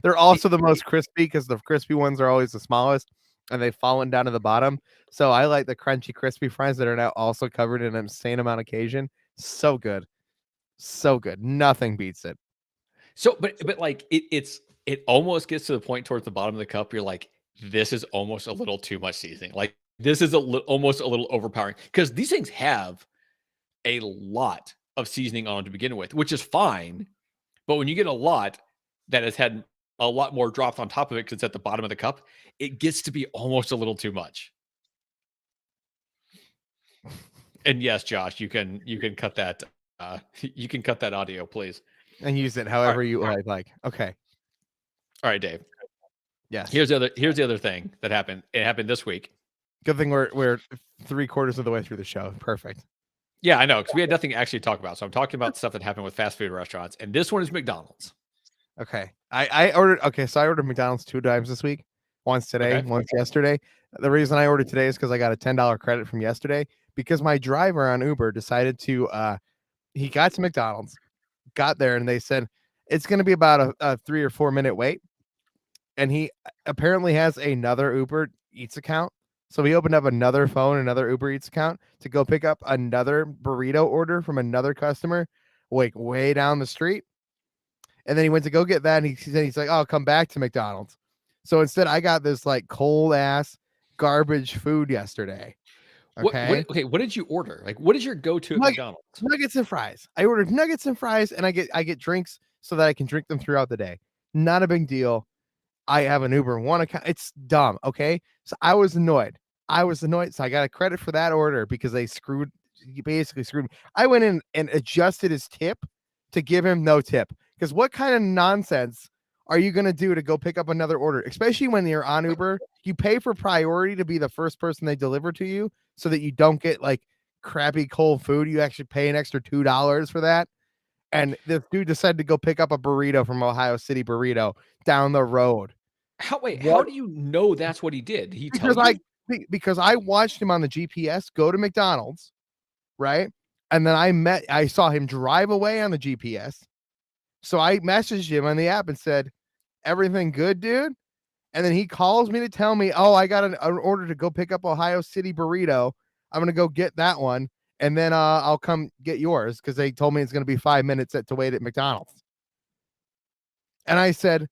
They're also the most crispy because the crispy ones are always the smallest, and they've fallen down to the bottom. So I like the crunchy, crispy fries that are now also covered in an insane amount of Cajun. So good, so good. Nothing beats it. So, but like it almost gets to the point towards the bottom of the cup. You're like, this is almost a little too much seasoning. Like this is almost a little overpowering because these things have a lot of seasoning on them to begin with, which is fine. But when you get a lot that has had a lot more dropped on top of it because it's at the bottom of the cup, it gets to be almost a little too much. And yes, Josh, you can cut that. You can cut that audio, please. And use it however you like. Okay. All right, Dave. Yes. Here's the other thing that happened. It happened this week. Good thing we're 3/4 of the way through the show. Perfect. Yeah, I know, because we had nothing to actually talk about. So I'm talking about stuff that happened with fast food restaurants, and this one is McDonald's. Okay. I ordered. Okay, so I ordered McDonald's 2 times this week. Once today, Okay. once yesterday. The reason I ordered today is because I got a $10 credit from yesterday because my driver on Uber decided to. He got to McDonald's, got there, and they said it's going to be about a 3 or 4 minute wait. And he apparently has another Uber Eats account. So he opened up another phone, another Uber Eats account to go pick up another burrito order from another customer, like way down the street. And then he went to go get that, and he's like, "Oh, I'll come back to McDonald's." So instead, I got this like cold ass garbage food yesterday. Okay, What did you order? Like, what is your go-to at Nugget- McDonald's? nuggets and fries. I ordered nuggets and fries, and I get drinks so that I can drink them throughout the day. Not a big deal. I have an Uber One account. It's dumb. Okay, so I was annoyed. So I got a credit for that order because they basically screwed me. I went in and adjusted his tip to give him no tip. Because what kind of nonsense are you going to do to go pick up another order? Especially when you're on Uber, you pay for priority to be the first person they deliver to you so that you don't get like crappy cold food. You actually pay an extra $2 for that. And the dude decided to go pick up a burrito from Ohio City Burrito down the road. How What? do you know that's what he did? Did he tell you? Because I watched him on the GPS go to McDonald's, right? And then I saw him drive away on the GPS. So I messaged him on the app and said, "Everything good, dude?" And then he calls me to tell me, "Oh, I got an order to go pick up Ohio City Burrito. I'm gonna go get that one, and then I'll come get yours because they told me it's gonna be 5 minutes to wait at McDonald's." And I said,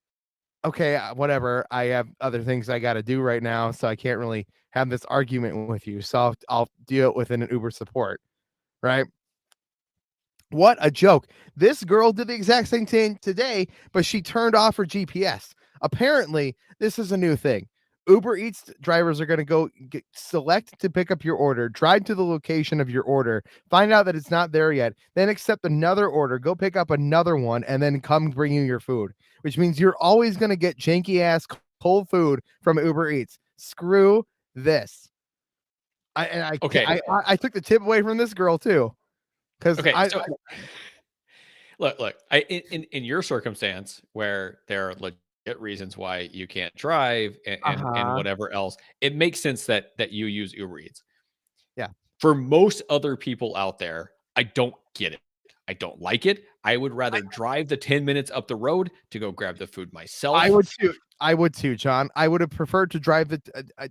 "Okay, whatever. I have other things I got to do right now, so I can't really have this argument with you. So I'll deal it within an Uber support, right?" What a joke. This girl did the exact same thing today, but she turned off her GPS. Apparently, this is a new thing. Uber Eats drivers are going to go select to pick up your order, drive to the location of your order, find out that it's not there yet, then accept another order, go pick up another one, and then come bring you your food, which means you're always going to get janky ass cold food from Uber Eats. Screw this. I took the tip away from this girl too, because so, look, in your circumstance where there are legit reasons why you can't drive and whatever else, it makes sense that you use Uber Eats. Yeah. For most other people out there, I don't get it. I don't like it. I would rather drive the 10 minutes up the road to go grab the food myself. I would too, John. I would have preferred to drive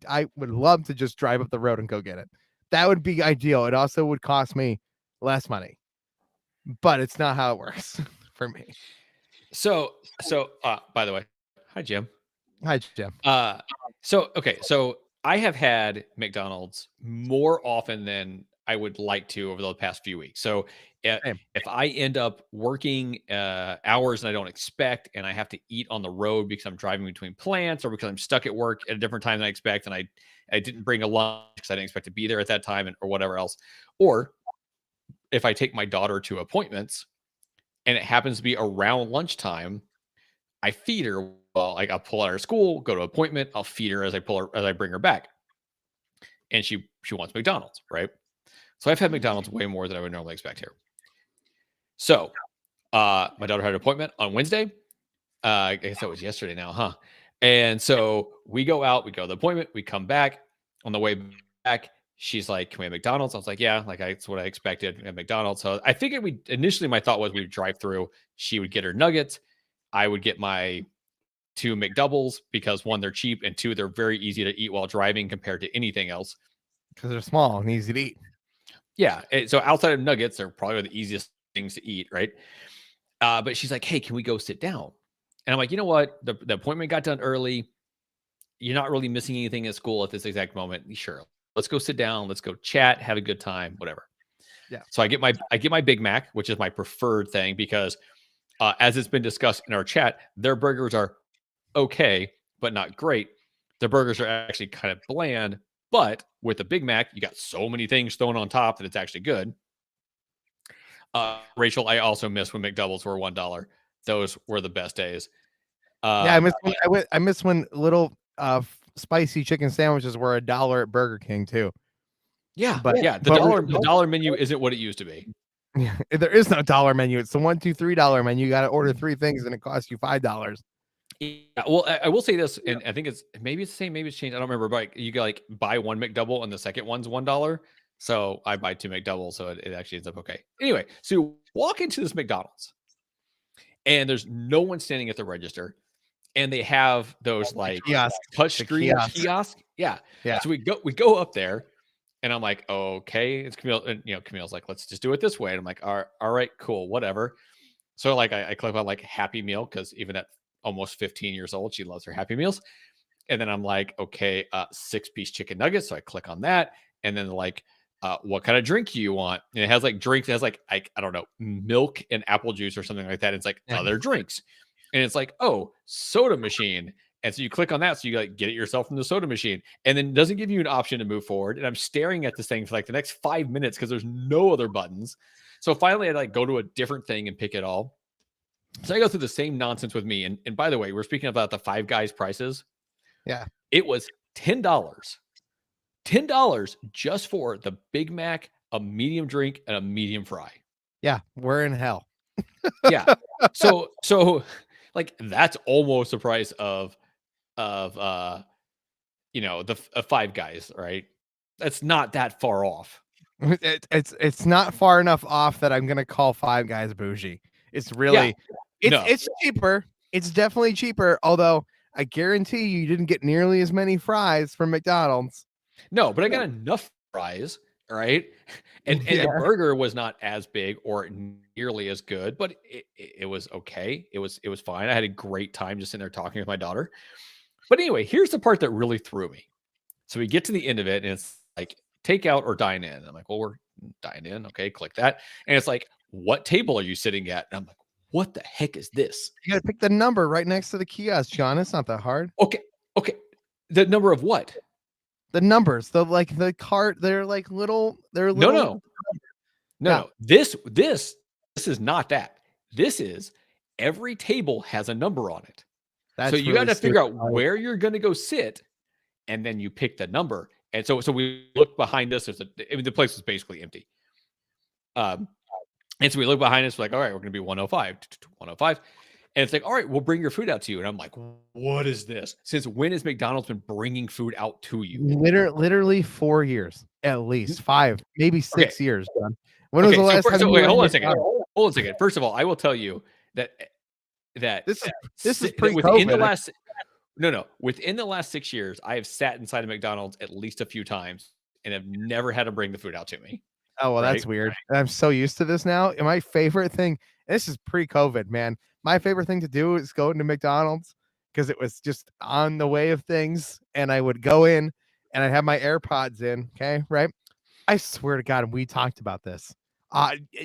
I would love to just drive up the road and go get it. That would be ideal. It also would cost me less money, but it's not how it works for me. So by the way, hi Jim. Hi Jim. So I have had McDonald's more often than I would like to over the past few weeks. So if I end up working hours and I don't expect, and I have to eat on the road because I'm driving between plants or because I'm stuck at work at a different time than I expect, and I didn't bring a lunch because I didn't expect to be there at that time, or whatever else, or if I take my daughter to appointments and it happens to be around lunchtime, I feed her. Well, like I'll pull out of school, go to appointment, I'll feed her as I bring her back, and she wants McDonald's, right? So I've had McDonald's way more than I would normally expect here. So my daughter had an appointment on Wednesday. I guess that was yesterday now, huh? And so we go out, we go to the appointment, we come back. On the way back, she's like, "Can we have McDonald's?" I was like, "Yeah, like that's what I expected at McDonald's." So I figured my thought was we'd drive through. She would get her nuggets. I would get my 2 McDoubles because 1, they're cheap, and 2, they're very easy to eat while driving compared to anything else. Because they're small and easy to eat. Yeah. So outside of nuggets, they're probably the easiest things to eat, right? But she's like, "Hey, can we go sit down?" And I'm like, "You know what? The appointment got done early. You're not really missing anything at school at this exact moment. Sure. Let's go sit down. Let's go chat, have a good time, whatever." Yeah. So I get my Big Mac, which is my preferred thing because as it's been discussed in our chat, their burgers are okay, but not great. The burgers are actually kind of bland, but with the Big Mac, you got so many things thrown on top that it's actually good. Rachel, I also miss when McDoubles were $1. Those were the best days. I miss when little spicy chicken sandwiches were $1 at Burger King too. Yeah, but the dollar menu isn't what it used to be. Yeah, there is no dollar menu. It's the $1, $2, $3 menu. You got to order 3 things and it costs you $5. Yeah, well, I will say this, and I think it's the same, maybe it's changed. I don't remember, but you can like buy 1 McDouble and the second one's $1. So I buy 2 McDoubles, so it actually ends up okay. Anyway, so you walk into this McDonald's, and there's no one standing at the register, and they have those like touchscreen kiosk. Yeah. So we go up there, and I'm like, okay, it's Camille, and Camille's like, let's just do it this way, and I'm like, all right, cool, whatever. So like I click on like Happy Meal because even at almost 15 years old, she loves her Happy Meals. And then I'm like, okay, 6-piece chicken nuggets. So I click on that, and then like, what kind of drink do you want? And it has like drinks. It has like I don't know, milk and apple juice or something like that. It's like other drinks, and it's like, oh, soda machine. And so you click on that, so you like get it yourself from the soda machine, and then it doesn't give you an option to move forward. And I'm staring at this thing for like the next 5 minutes because there's no other buttons. So finally, I like go to a different thing and pick it all. So I go through the same nonsense with me. And by the way, we're speaking about the Five Guys prices. Yeah, it was $10. $10 just for the Big Mac, a medium drink, and a medium fry. Yeah, we're in hell. Yeah. So like that's almost the price of the Five Guys, right? That's not that far off. It's not far enough off that I'm gonna call Five Guys bougie. It's really it's cheaper. It's definitely cheaper, although I guarantee you didn't get nearly as many fries from McDonald's. No, but I got enough fries, right? And the burger was not as big or nearly as good, but it was okay. It was fine. I had a great time just sitting there talking with my daughter. But anyway, here's the part that really threw me. So we get to the end of it, and it's like take out or dine in. I'm like, well, we're dine in. Okay, click that. And it's like, what table are you sitting at? And I'm like, what the heck is this? You gotta pick the number right next to the kiosk, John. It's not that hard. Okay. The number of what? The numbers, the cart, they're like little. They're No, little. no. This is not that. This is every table has a number on it. That's So you really got to figure out stupid. where you're going to go sit, and then you pick the number. And so we look behind us. The place was basically empty. And so we look behind us, we're like, all right, we're going to be 105, 105. And it's like, all right, we'll bring your food out to you. And I'm like, what is this? Since when has McDonald's been bringing food out to you? Literally 4 years, at least 5, maybe 6 years, John. When was Okay, the last time? wait, hold on a second. McDonald's? Hold on a second. First of all, I will tell you that This is within pre-COVID. the last within the last 6 years, I have sat inside of McDonald's at least a few times and have never had to bring the food out to me. Oh, well, that's right? weird. I'm so used to this now. And my favorite thing, this is pre-COVID, man. My favorite thing to do is go into McDonald's because it was just on the way of things. And I would go in and I'd have my AirPods in. Okay. Right. I swear to God, we talked about this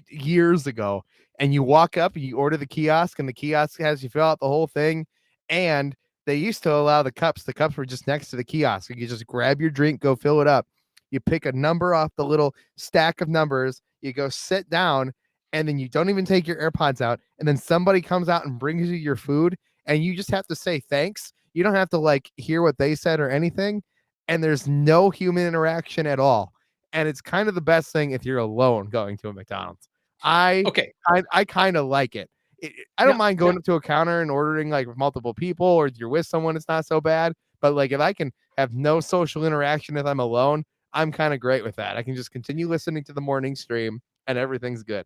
years ago. And you walk up and you order the kiosk, and the kiosk has you fill out the whole thing. And they used to allow the cups. The cups were just next to the kiosk. You just grab your drink, go fill it up. You pick a number off the little stack of numbers. You go sit down, and then you don't even take your AirPods out. And then somebody comes out and brings you your food, and you just have to say thanks. You don't have to like hear what they said or anything. And there's no human interaction at all. And it's kind of the best thing if you're alone going to a McDonald's. I kind of like it. I don't mind going up to a counter and ordering like with multiple people, or if you're with someone, it's not so bad. But like if I can have no social interaction if I'm alone, I'm kind of great with that. I can just continue listening to the morning stream and everything's good.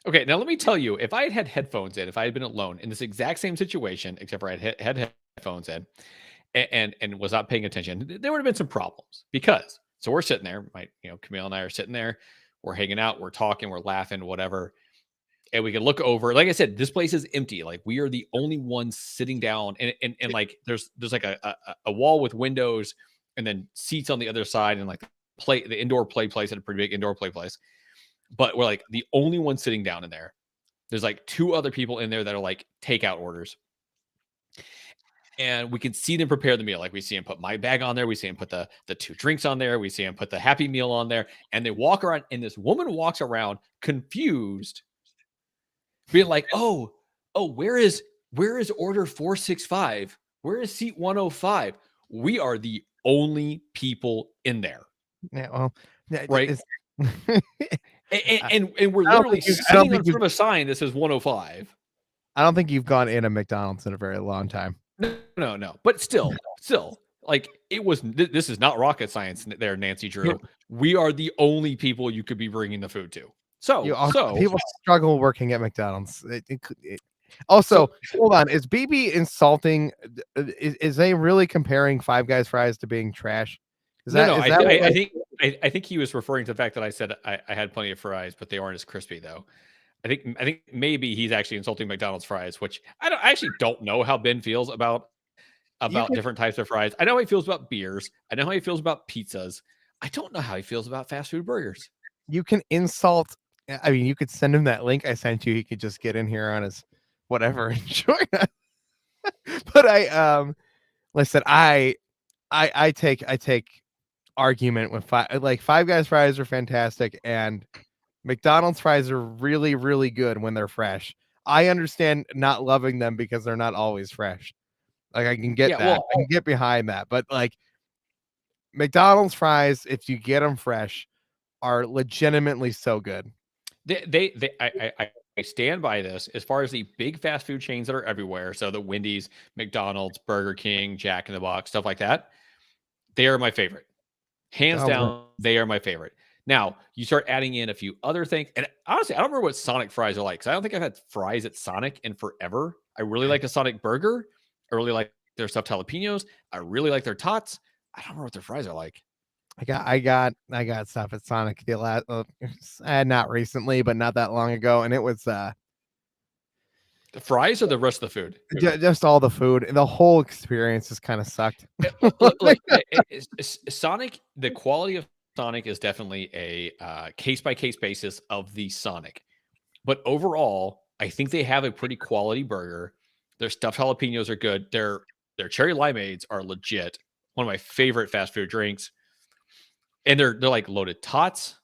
Okay, now let me tell you, if I had headphones in, if I had been alone in this exact same situation, except for I had headphones in and was not paying attention, there would have been some problems because so we're sitting there, Camille and I are sitting there, we're hanging out, we're talking, we're laughing, whatever. And we can look over. Like I said, this place is empty. Like we are the only ones sitting down, and like there's like a wall with windows, and then seats on the other side, and like the indoor play place, at a pretty big indoor play place. But we're like the only one sitting down in there. There's like 2 other people in there that are like takeout orders. And we can see them prepare the meal. Like we see him put my bag on there. We see him put the 2 drinks on there. We see him put the Happy Meal on there. And they walk around, and this woman walks around confused, being like, oh, where is order 465? Where is seat 105? We are the only people in there. Yeah, well, right. And we're literally sitting in front of a sign that says 105. I don't think you've gone in a McDonald's in a very long time. No. But still, like it was. This is not rocket science, there, Nancy Drew. We are the only people you could be bringing the food to. So people struggle working at McDonald's. Also, hold on. Is BB insulting? Is they really comparing Five Guys fries to being trash? I think he was referring to the fact that I said I had plenty of fries, but they aren't as crispy though. I think maybe he's actually insulting McDonald's fries, which I actually don't know how Ben feels about different types of fries. I know how he feels about beers. I know how he feels about pizzas. I don't know how he feels about fast food burgers. You can insult. I mean, you could send him that link I sent you. He could just get in here on his whatever and join us. But listen, I take argument with Five Guys fries are fantastic, and McDonald's fries are really, really good when they're fresh. I understand not loving them because they're not always fresh. Like I can get that. Well, I can get behind that. But like McDonald's fries, if you get them fresh, are legitimately so good. I stand by this as far as the big fast food chains that are everywhere. So the Wendy's, McDonald's, Burger King, Jack in the Box, stuff like that. They are my favorite. Hands down, they are my favorite. Now, you start adding in a few other things. And honestly, I don't remember what Sonic fries are like, because I don't think I've had fries at Sonic in forever. I really like a Sonic burger. I really like their stuffed jalapenos. I really like their tots. I don't remember what their fries are like. I got stuff at Sonic the last not recently, but not that long ago, and it was the fries or the rest of the food? Just all the food. The whole experience just kind of sucked. Sonic, the quality of Sonic is definitely a case-by-case basis of the Sonic. But overall, I think they have a pretty quality burger. Their stuffed jalapenos are good. Their cherry limeades are legit. One of my favorite fast food drinks. And they're like loaded tots.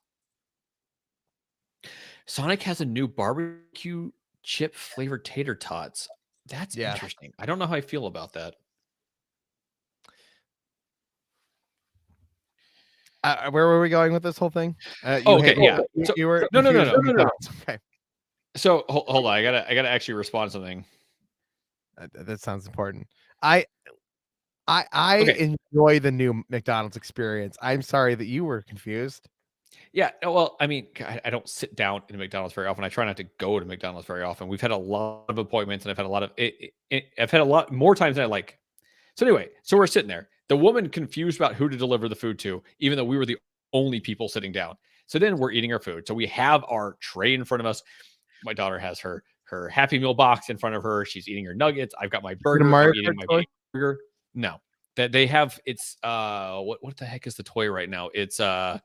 Sonic has a new barbecue chip flavored tater tots. That's Yeah. interesting. I don't know how I feel about that. Where were we going with this whole thing? Oh, okay, yeah. You, So- you were no. confused with McDonald's. Okay, So hold on. I gotta actually respond to something. that sounds important. I Okay. enjoy the new McDonald's experience. I'm sorry that you were confused. Yeah. Well, I mean, I don't sit down in McDonald's very often. I try not to go to McDonald's very often. We've had a lot of appointments, and I've had a lot of I've had a lot more times than I like. So anyway, so we're sitting there. The woman confused about who to deliver the food to, even though we were the only people sitting down. So then we're eating our food. So we have our tray in front of us. My daughter has her Happy Meal box in front of her. She's eting her nuggets. I've got my burger. Mario I'm eating Kart my toy? burger. No, that they have. It's what the heck is the toy right now? It's no,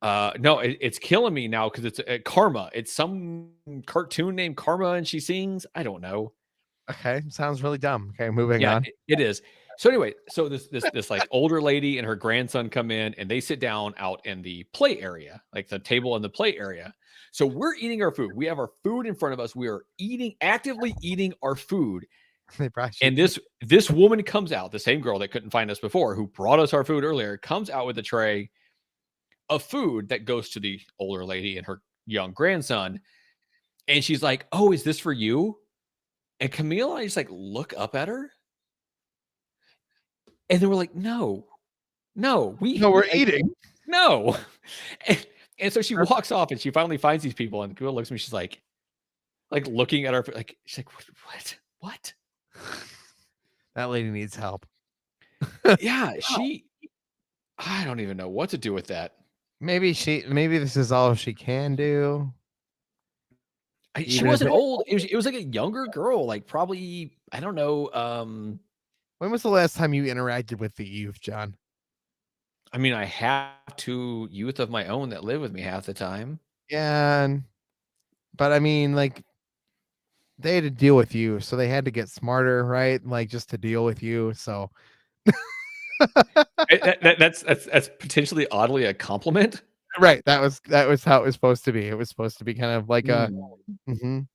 it's killing me now because it's Karma. It's some cartoon named Karma, and she sings. I don't know. Okay, sounds really dumb. Okay, moving Yeah, on. it is. So anyway, so this like older lady and her grandson come in and they sit down out in the play area, like the table in the play area. So we're eating our food. We have our food in front of us. We are actively eating our food. They brought you. And this woman comes out, the same girl that couldn't find us before, who brought us our food earlier, comes out with a tray of food that goes to the older lady and her young grandson. And she's like, "Oh, is this for you?" And Camille and I just like look up at her. And then we're like, no, we're eating. no. And so she walks off and she finally finds these people and Camille looks at me. She's like looking at her, like, she's like, what? That lady needs help. Yeah. I don't even know what to do with that. Maybe this is all she can do. She Even if wasn't it- old. It was like a younger girl, like probably, I don't know. When was the last time you interacted with the youth, John? I mean, I have two youth of my own that live with me half the time. Yeah, but I mean, like, they had to deal with you, so they had to get smarter, right? Like, just to deal with you. So That's potentially oddly a compliment. right, that was how it was supposed to be. It was supposed to be kind of like a. Mhm.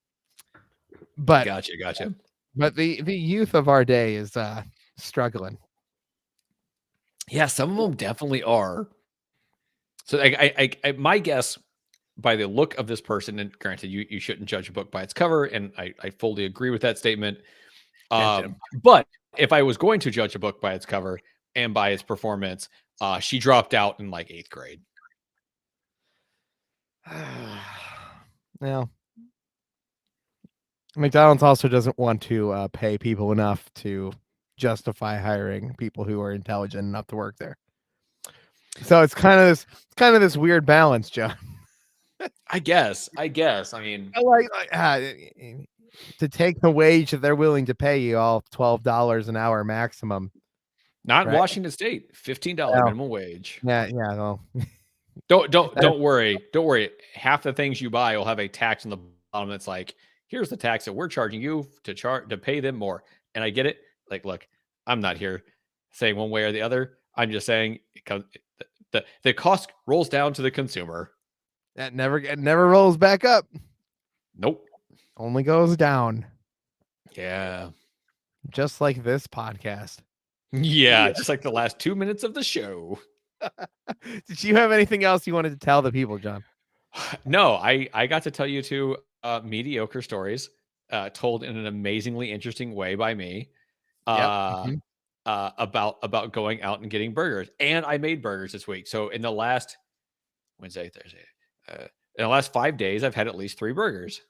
But Gotcha. But the youth of our day is struggling. Yeah, some of them definitely are. So I my guess by the look of this person, and granted, you shouldn't judge a book by its cover, and I fully agree with that statement. But if I was going to judge a book by its cover and by its performance, she dropped out in like 8th grade. Well, McDonald's also doesn't want to pay people enough to justify hiring people who are intelligent enough to work there. So it's kind of this weird balance, John. I guess. I mean, I like to take the wage that they're willing to pay you, all $12 an hour maximum. not Right. Washington State, $15 No. minimum wage. Yeah, well, Don't worry. Don't worry. Half the things you buy will have a tax on the bottom that's like, here's the tax that we're charging you to pay them more. And I get it. Like, look, I'm not here saying one way or the other. I'm just saying the cost rolls down to the consumer. that never rolls back up. Nope. Only goes down. Yeah. Just like this podcast. Yeah. Just like the last 2 minutes of the show. Did you have anything else you wanted to tell the people, John? No, I got to tell you two mediocre stories told in an amazingly interesting way by me. Yep. About going out and getting burgers. And I made burgers this week. So in the last Wednesday, Thursday, in the last 5 days, I've had at least 3 burgers.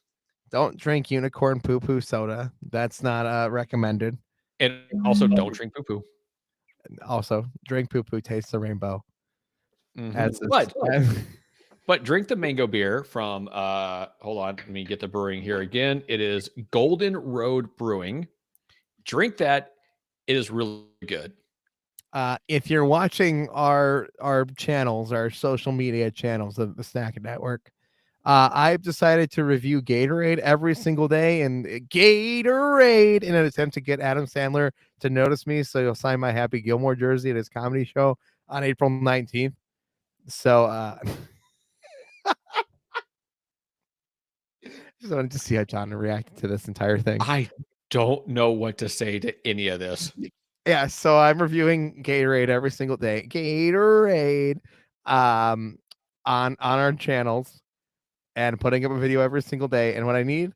Don't drink unicorn poo-poo soda. That's not recommended. And also don't drink poo-poo. Also, drink poo-poo, taste the rainbow. As is- But drink the mango beer from hold on, let me get the brewing here again. It is Golden Road Brewing. Drink that. It is really good. If you're watching our channels, our social media channels of the Snack Network, I've decided to review Gatorade every single day, and Gatorade in an attempt to get Adam Sandler to notice me, so he'll sign my Happy Gilmore jersey at his comedy show on April 19th. So just wanted to see how John reacted to this entire thing. I don't know what to say to any of this. Yeah, so I'm reviewing Gatorade every single day. Gatorade on our channels and putting up a video every single day. And what I need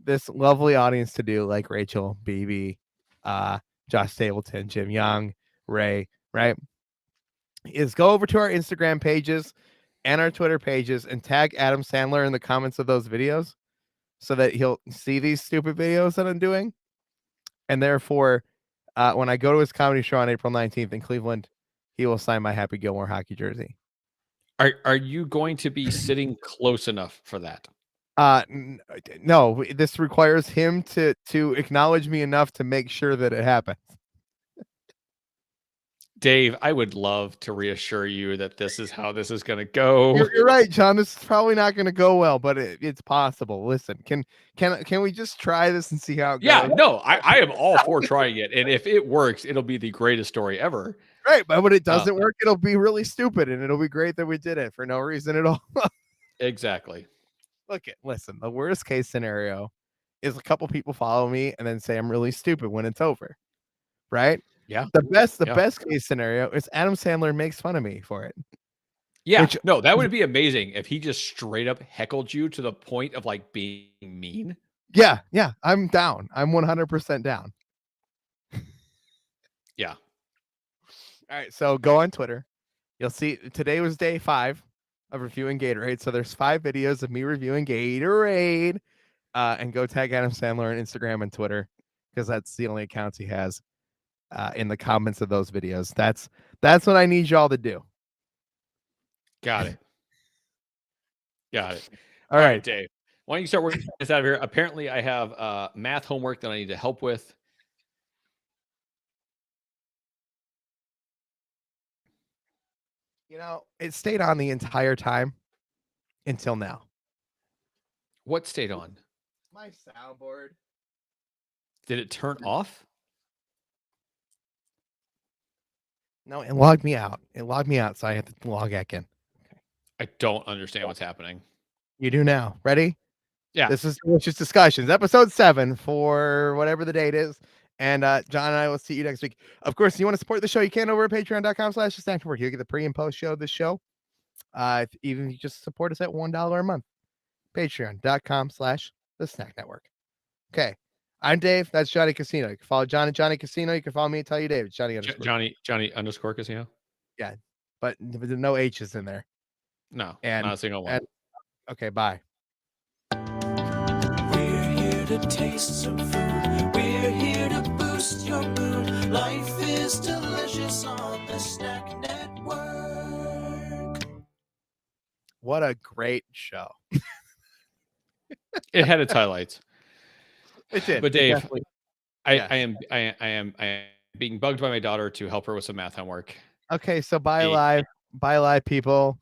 this lovely audience to do, like Rachel, BB, Josh Stapleton, Jim Young, Ray, right, is go over to our Instagram pages and our Twitter pages and tag Adam Sandler in the comments of those videos so that he'll see these stupid videos that I'm doing. And therefore, when I go to his comedy show on April 19th in Cleveland, he will sign my Happy Gilmore hockey jersey. Are you going to be sitting close enough for that? No, this requires him to acknowledge me enough to make sure that it happens. Dave, I would love to reassure you that this is how this is going to go. You're right, John. This is probably not going to go well, but it's possible. Listen, can we just try this and see how it goes? Yeah, no, I am all for trying it. And if it works, it'll be the greatest story ever. Right, but when it doesn't work, it'll be really stupid, and it'll be great that we did it for no reason at all. Exactly. Listen, the worst case scenario is a couple people follow me and then say I'm really stupid when it's over. Right? Yeah. The best case scenario is Adam Sandler makes fun of me for it. Yeah. No, that would be amazing if he just straight up heckled you to the point of like being mean. Yeah, I'm down. I'm 100% down. Yeah. All right, so go on Twitter. You'll see today was day 5 of reviewing Gatorade. So there's 5 videos of me reviewing Gatorade. And go tag Adam Sandler on Instagram and Twitter because that's the only accounts he has in the comments of those videos. That's what I need y'all to do. Got it. Got it. All right, Dave. Why don't you start working this out of here? Apparently, I have math homework that I need to help with. You know, it stayed on the entire time until now. What stayed on? My soundboard. Did it turn off? No, it logged me out. So I had to log back in. I don't understand what's happening. You do now. Ready? Yeah. This is Delicious Discussions, episode 7 for whatever the date is. And John and I will see you next week. Of course, if you want to support the show, you can over at patreon.com/thesnacknetwork. You'll get the pre and post show of the show. Even if you just support us at $1 a month. Patreon.com/thesnacknetwork. Okay. I'm Dave. That's Johnny Casino. You can follow John at Johnny Casino. You can follow me at Tell You Dave. It's Johnny _ Johnny _ Casino. Yeah, but no H's in there. No, and not a single one. Okay, bye. We're here to taste some food. We're here to boost your mood. Life is delicious on the Snack Network. What a great show. It had its highlights. It did. But Dave, Yes. I am being bugged by my daughter to help her with some math homework. Okay, so bye live people.